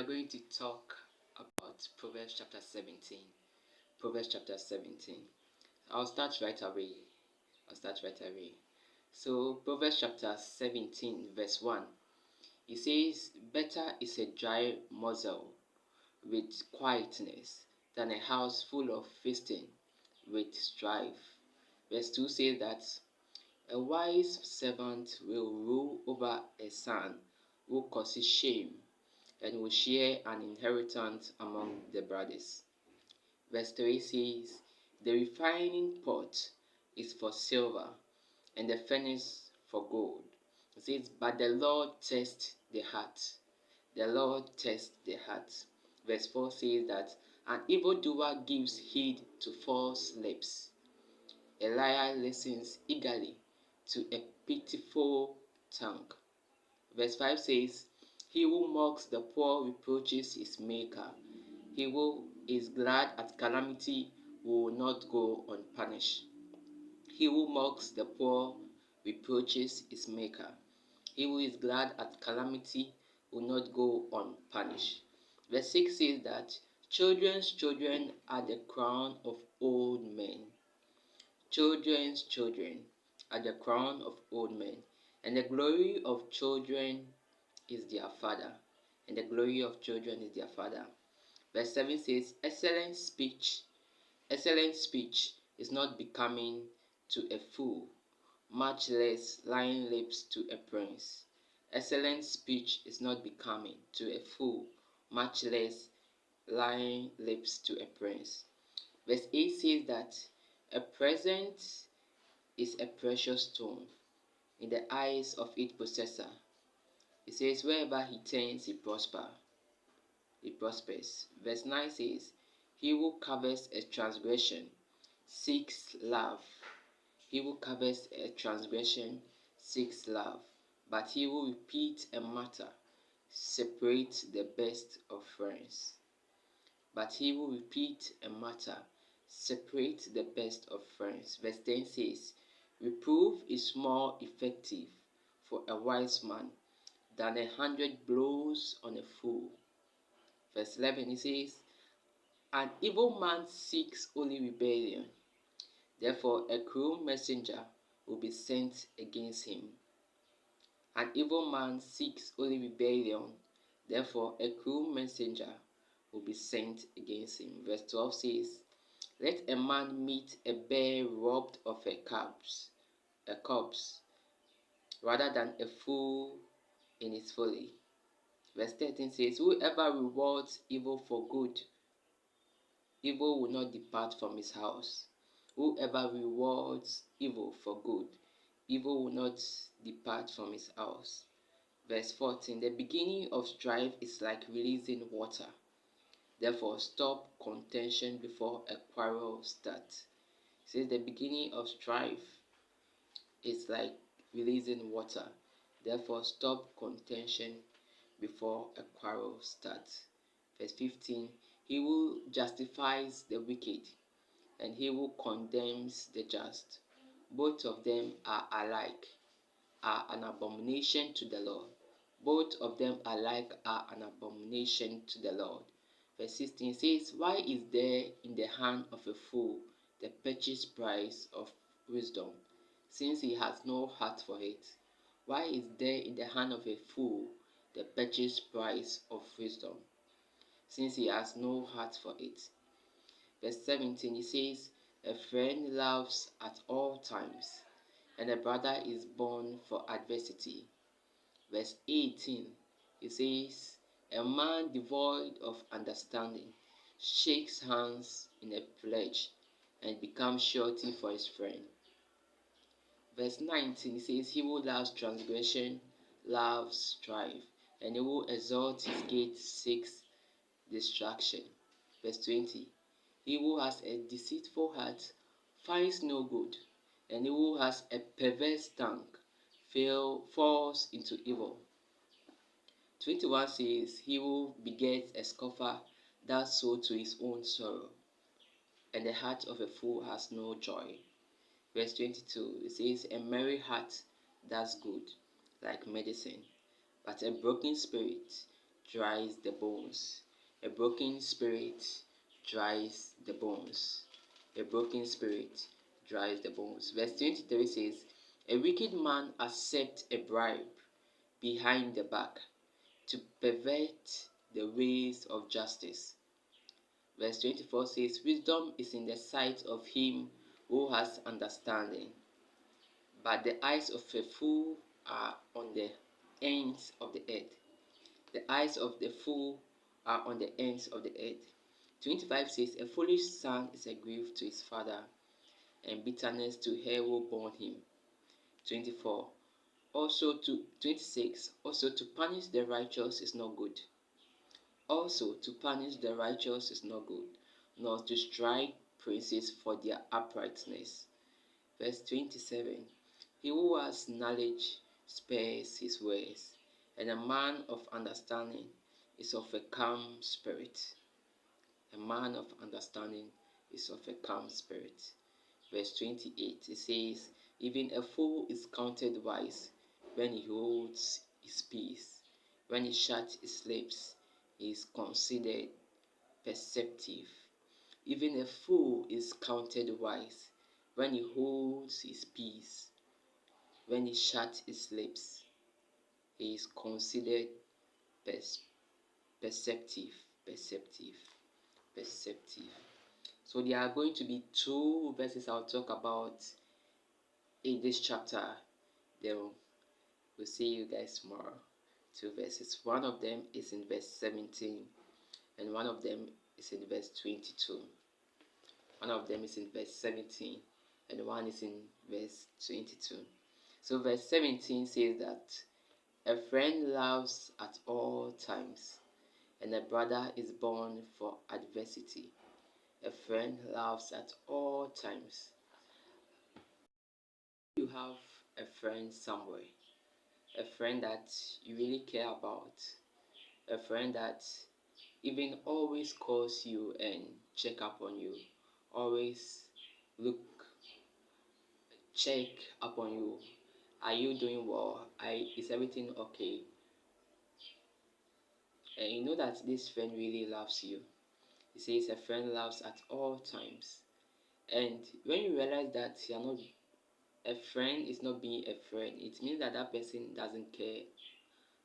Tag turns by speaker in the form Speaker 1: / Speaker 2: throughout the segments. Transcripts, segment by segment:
Speaker 1: are going to talk about Proverbs chapter 17. Proverbs chapter 17. I'll start right away. So, Proverbs chapter 17, verse 1. It says, "Better is a dry muzzle with quietness than a house full of feasting with strife." Verse 2 says that a wise servant will rule over a son who causes shame and will share an inheritance among the brothers. Verse 3 says, "The refining pot is for silver, and the furnace for gold." It says, "But the Lord tests the heart." The Lord tests the heart. Verse 4 says that an evildoer gives heed to false lips. A liar listens eagerly to a pitiful tongue. Verse 5 says, "He who mocks the poor reproaches his maker. He who is glad at calamity will not go unpunished." He who mocks the poor reproaches his maker. He who is glad at calamity will not go unpunished. Verse 6 says that children's children are the crown of old men. Children's children are the crown of old men, and the glory of children is their father. And the glory of children is their father. Verse 7 says, excellent speech is not becoming to a fool, much less lying lips to a prince." Excellent speech is not becoming to a fool, much less lying lips to a prince. Verse 8 says that a present is a precious stone in the eyes of its possessor. It says, "Wherever he turns, he prospers." Verse 9 says, "He who covers a transgression seeks love. He who covers a transgression seeks love, but he who repeats a matter separates the best of friends." But he who repeats a matter separates the best of friends. Verse 10 says, "Reproof is more effective for a wise man than 100 blows on a fool." Verse 11 it says, "An evil man seeks only rebellion. Therefore a cruel messenger will be sent against him." An evil man seeks only rebellion. Therefore a cruel messenger will be sent against him. Verse 12 says, "Let a man meet a bear robbed of a corpse, rather than a fool in his folly." Verse 13 says, "Whoever rewards evil for good, evil will not depart from his house." Whoever rewards evil for good, evil will not depart from his house. Verse 14, "The beginning of strife is like releasing water. Therefore stop contention before a quarrel starts." It says the beginning of strife is like releasing water. Therefore stop contention before a quarrel starts. Verse 15, "He who justifies the wicked and he who condemns the just, both of them are alike, are an abomination to the Lord." Both of them alike are an abomination to the Lord. Verse 16 says, "Why is there in the hand of a fool the purchase price of wisdom, since he has no heart for it?" Why is there in the hand of a fool the purchase price of wisdom, since he has no heart for it? Verse 17 it says, "A friend loves at all times, and a brother is born for adversity." Verse 18 it says, "A man devoid of understanding shakes hands in a pledge and becomes surety for his friend." Verse 19 it says, "He who loves transgression loves strife, and he who exalts his gate seeks distraction." Verse 20, "He who has a deceitful heart finds no good, and he who has a perverse tongue falls into evil." 21 says, "He who begets a scoffer does so to his own sorrow, and the heart of a fool has no joy." Verse 22 it says, "A merry heart does good like medicine, but a broken spirit dries the bones. A broken spirit dries the bones. A broken spirit dries the bones. Verse 23 says, a wicked man accepts a bribe behind the back to pervert the ways of justice. Verse 24 says, wisdom is in the sight of him who has understanding, but the eyes of a fool are on the ends of the earth. The eyes of the fool are on the ends of the earth. 25 says, a foolish son is a grief to his father, and bitterness to her who born him. 24. Also to 26. Also to punish the righteous is not good. Also to punish the righteous is not good, nor to strike princes for their uprightness. Verse 27. He who has knowledge spares his ways, and a man of understanding is of a calm spirit. A man of understanding is of a calm spirit. Verse 28, it says, even a fool is counted wise when he holds his peace. When he shuts his lips, he is considered perceptive. Even a fool is counted wise when he holds his peace. When he shuts his lips, he is considered perceptive, perceptive, perceptive. So there are going to be two verses I'll talk about in this chapter. Then we'll see you guys tomorrow. Two verses. One of them is in verse 17, and one of them is in verse 22. One of them is in verse 17, and one is in verse 22. So verse 17 says that a friend loves at all times, and a brother is born for adversity. A friend loves at all times. You have a friend somewhere, a friend that you really care about, a friend that even always calls you and check up on you, always look, check up on you. Are you doing well? Is everything okay? And you know that this friend really loves you. He says a friend loves at all times. And when you realize that you're not, a friend is not being a friend, it means that that person doesn't care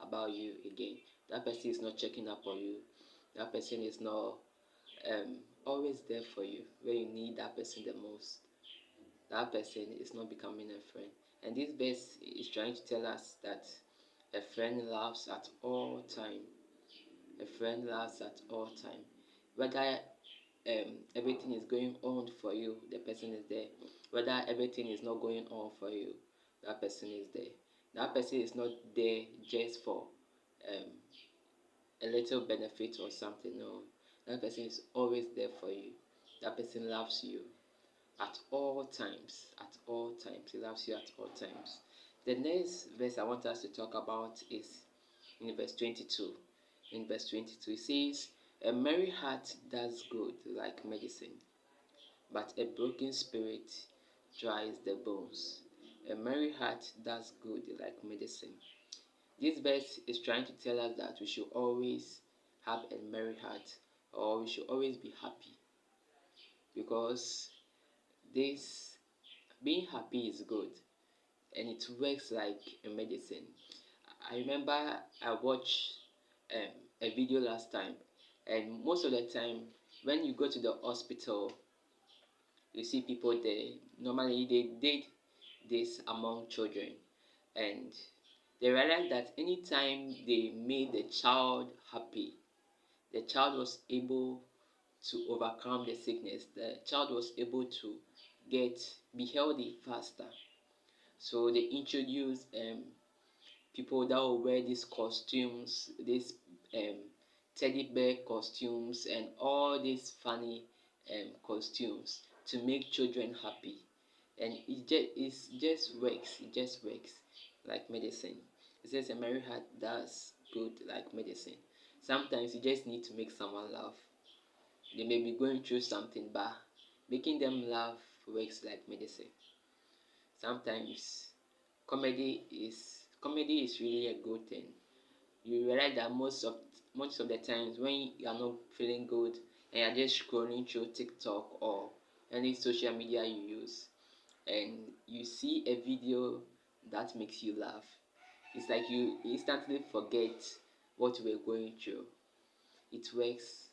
Speaker 1: about you again. That person is not checking up on you. That person is not always there for you when you need that person the most. That person is not becoming a friend. And this verse is trying to tell us that a friend loves at all time. A friend loves at all time. Whether everything is going on for you, the person is there. Whether everything is not going on for you, that person is there. That person is not there just for um, a little benefit or something. No, that person is always there for you. That person loves you at all times. At all times, he loves you at all times. The next verse I want us to talk about is in verse 22. In verse 22, it says, a merry heart does good like medicine, but a broken spirit dries the bones. A merry heart does good like medicine. This verse is trying to tell us that we should always have a merry heart, or we should always be happy, because this being happy is good and it works like a medicine. I remember I watched a video last time, and most of the time when you go to the hospital, you see people there. Normally they did this among children, and they realized that anytime they made the child happy, the child was able to overcome the sickness. The child was able to be healthy faster. So they introduced people that will wear these costumes, these um, teddy bear costumes, and all these funny costumes to make children happy. And it just works. It just works like medicine. It says a merry heart does good like medicine. Sometimes you just need to make someone laugh. They may be going through something, but making them laugh works like medicine. Sometimes comedy is really a good thing. You realize that most of most of the times when you are not feeling good and you're just scrolling through TikTok or any social media you use, and you see a video that makes you laugh, it's like you instantly forget what you were going through. It works.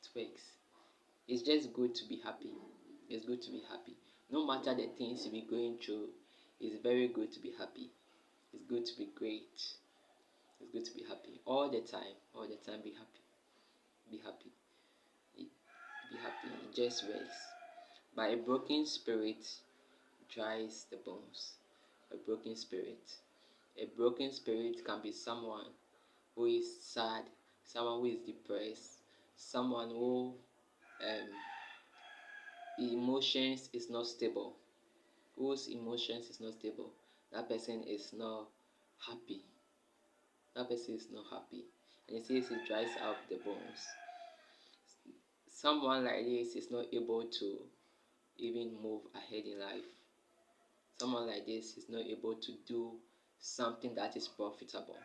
Speaker 1: It works. It's just good to be happy. It's good to be happy. No matter the things you be going through, it's very good to be happy. It's good to be great. It's good to be happy all the time. All the time, be happy. Be happy. Be happy. It just works. But a broken spirit dries the bones. A broken spirit. A broken spirit can be someone who is sad, someone who is depressed, someone who emotions is not stable, whose emotions is not stable. That person is not happy. That person is not happy. And it says it dries out the bones. Someone like this is not able to even move ahead in life. Someone like this is not able to do something that is profitable,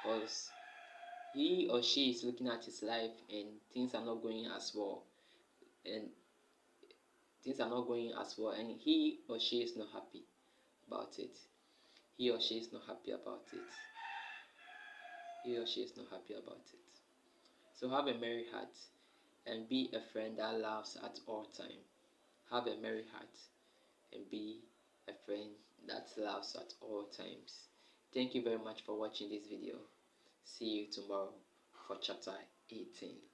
Speaker 1: because he or she is looking at his life and things are not going as well, and and he or she is not happy about it. He or she is not happy about it. He or she is not happy about it. So have a merry heart and be a friend that laughs at all time. Have a merry heart and be a friend that laughs at all times. Thank you very much for watching this video. See you tomorrow for chapter 18.